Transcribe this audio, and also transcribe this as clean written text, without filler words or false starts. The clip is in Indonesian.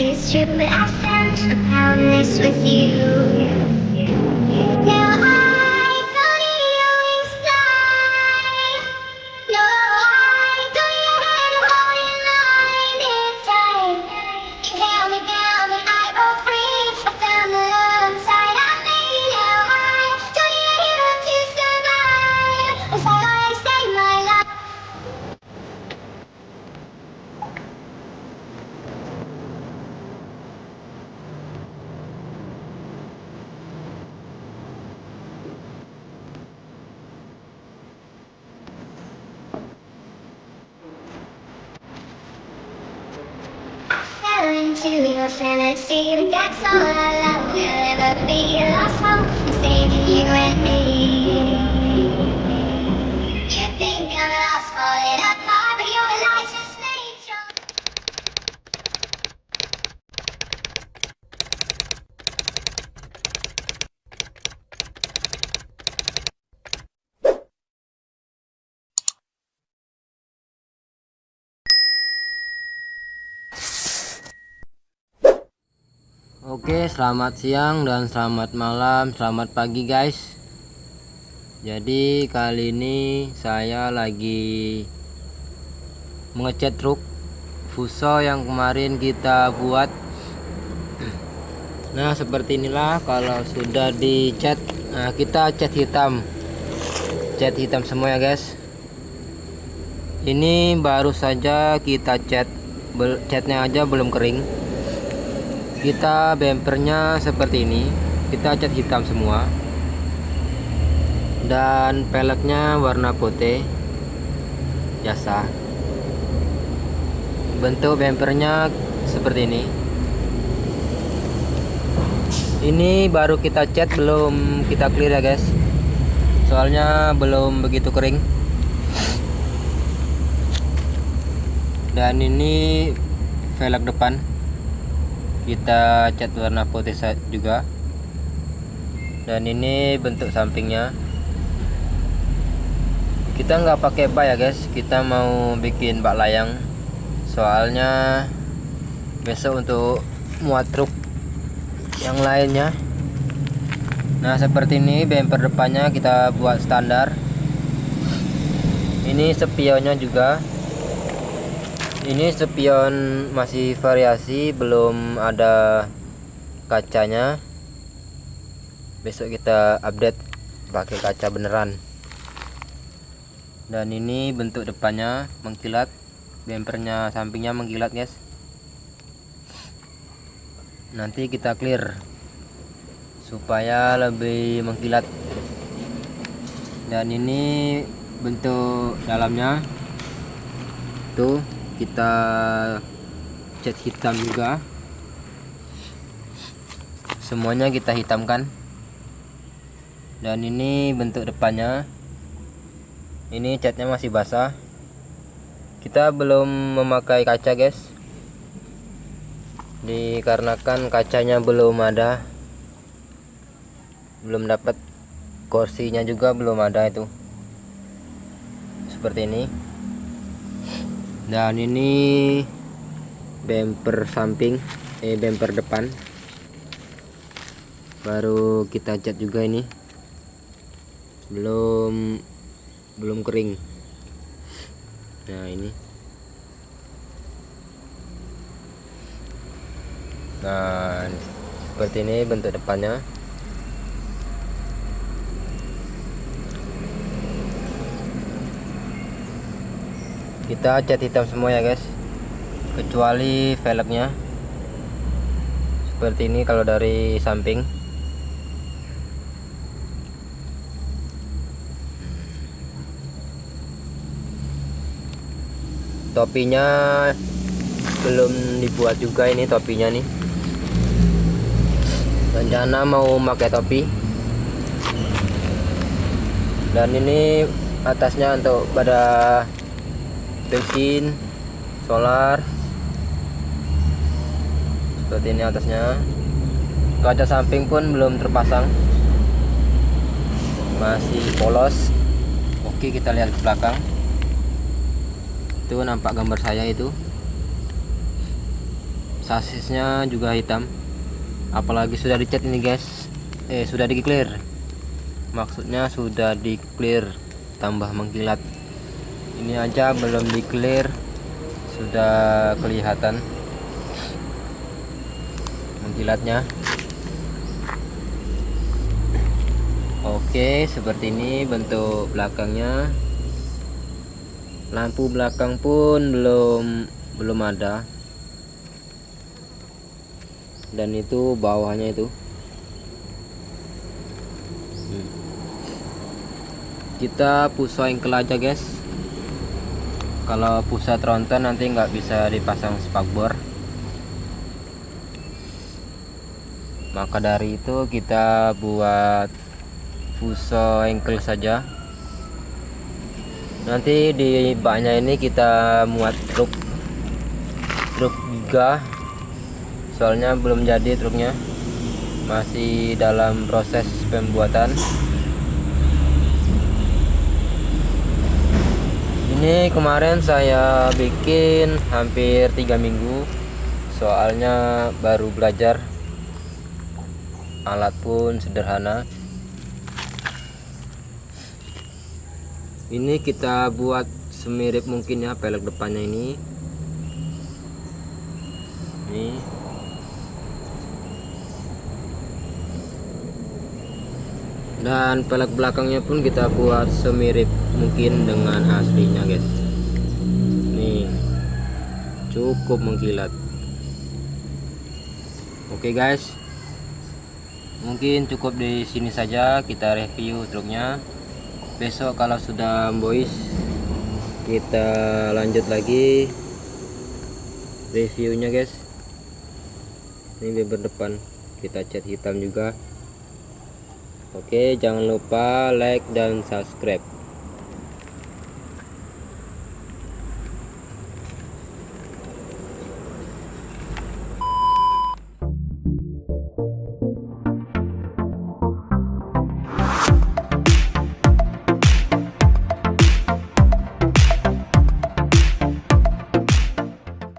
It's true, but I found a powerless with you. Now I don't always fly. No, I don't even hold in line. It's time. You held me, I broke free. I found the love inside of me. Now I don't need you to survive. As long as I stay my life. Fell into your fantasy, but that's all I love. We'll never be lost hope. I'm saving you and me. You think I'm lost, falling apart, but your lies just made strong. Oke, selamat siang dan selamat malam, selamat pagi guys. Jadi kali ini saya lagi mengecat truk Fuso yang kemarin kita buat. Nah, seperti inilah kalau sudah dicat. Nah, kita cat hitam semua ya guys. Ini baru saja kita catnya aja belum kering. Kita bempernya seperti ini, kita cat hitam semua, dan peleknya warna putih biasa. Bentuk bempernya seperti ini. Ini baru kita cat, belum kita clear ya guys, soalnya belum begitu kering. Dan ini velg depan kita cat warna putih juga, dan ini bentuk sampingnya. Kita nggak pakai bak ya guys, kita mau bikin bak layang, soalnya besok untuk muat truk yang lainnya. Nah, seperti ini bumper depannya kita buat standar. Ini spionnya juga. Ini spion masih variasi, belum ada kacanya. Besok kita update pakai kaca beneran. Dan ini bentuk depannya mengkilat, bempernya sampingnya mengkilat guys. Nanti kita clear supaya lebih mengkilat. Dan ini bentuk dalamnya tuh, kita cat hitam juga, semuanya kita hitamkan. Dan ini bentuk depannya, ini catnya masih basah, kita belum memakai kaca guys, dikarenakan kacanya belum ada, belum dapat, kursinya juga belum ada, itu seperti ini. Dan ini bumper samping, bumper depan baru kita cat juga, ini belum kering. Nah, ini. Nah, seperti ini bentuk depannya. Kita cat hitam semua ya guys, kecuali velgnya. Seperti ini kalau dari samping. Topinya belum dibuat juga, ini topinya nih. Rencana mau pakai topi. Dan ini atasnya untuk pada bensin, solar. Seperti ini atasnya. Kaca samping pun belum terpasang, masih polos. Oke, kita lihat ke belakang. Itu nampak gambar saya itu. sasisnya juga hitam, apalagi sudah dicat ini guys, sudah di clear, maksudnya sudah di clear tambah mengkilat. Ini aja belum di clear sudah kelihatan mengkilatnya. Oke, seperti ini bentuk belakangnya. Lampu belakang pun belum ada, dan itu bawahnya itu. Kita pusat engkel aja guys, kalau pusat tronton nanti nggak bisa dipasang spakbor, maka dari itu kita buat fuso engkel saja. Nanti di baknya ini kita muat truk giga, soalnya belum jadi truknya, masih dalam proses pembuatan. Ini kemarin saya bikin hampir 3 minggu, soalnya baru belajar, alat pun sederhana. Ini kita buat semirip mungkin ya pelek depannya ini. Dan pelek belakangnya pun kita buat semirip mungkin dengan aslinya guys. Nih, cukup mengkilat. Oke guys, mungkin cukup di sini saja kita review truknya. Besok kalau sudah boys, kita lanjut lagi reviewnya guys. Ini bumper depan kita cat hitam juga. Oke, jangan lupa like dan subscribe.